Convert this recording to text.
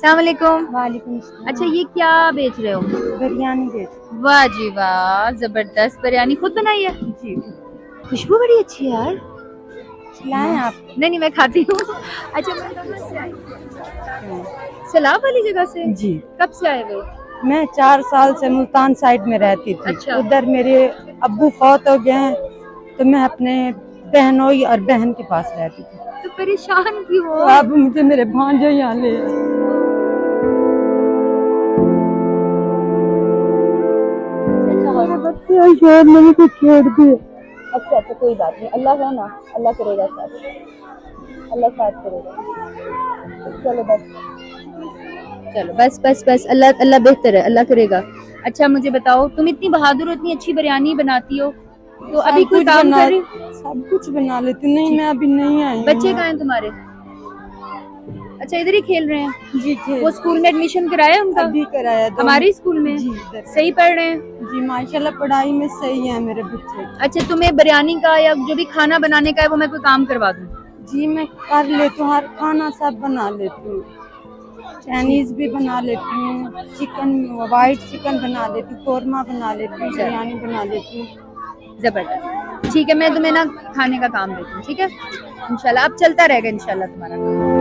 अस्सलाम वालेकुम। वालेकुम सलाम। अच्छा, ये क्या बेच रहे हो? बिरयानी बेच। वाह जी वाह, जबरदस्त बिरयानी खुद बनाई है? जी। खुशबू बड़ी अच्छी है यार। खिलाएं आप? नहीं नहीं, मैं खाती हूँ। अच्छा, मैं कहाँ से आई हूँ? सैलाब वाली जगह से? जी। कब से आए हुए? मैं 4 साल से मुल्तान साइड में रहती थी। अच्छा। उधर मेरे अब्बू फौत हो गए हैं, तो मैं अपने बहनोई और बहन के पास रहती थी। तो परेशान क्यों तो हो? अब मुझे मेरे भांजे यहाँ ले आए। बच्चे शोर में मुझे छोड़ दिए। अच्छा अच्छा, कोई बात नहीं, अल्लाह है ना, अल्लाह करेगा साथ, अल्लाह साथ करेगा। चलो बस, चलो बस बस बस, अल्लाह अल्लाह बेहतर है, अल्लाह करेगा। अच्छा मुझे बताओ, तुम इतनी बहादुर हो, इतनी अच्छी बिरयानी बनाती हो, तो अभी सब कोई कुछ काम बना कर रही? सब कुछ बना लेती। नहीं, मैं अभी नहीं आई हूँ। बच्चे कहाँ हैं तुम्हारे? अच्छा, इधर ही खेल रहे हैं। जी खेल। वो स्कूल में एडमिशन कराया उनका? अभी कराया हमारे स्कूल में? जी इधर। सही पढ़ रहे हैं? जी माशाल्लाह पढ़ाई में सही है मेरे बच्चे। अच्छा, तुम्हें बिरयानी का या जो भी खाना बनाने का है वो मैं कोई काम करवा दूँ? जी मैं कर लेती हूँ, हर खाना सब बना लेती हूँ। चाइनीज भी बना लेती हूँ, चिकन वाइट चिकन बना लेती हूँ, कौरमा बना लेती हूँ, बिरयानी बना लेती हूँ। जबरदस्त। ठीक है, मैं तुम्हें ना खाने का काम देती हूँ, ठीक है? इंशाल्लाह अब चलता रहेगा इंशाल्लाह तुम्हारा काम।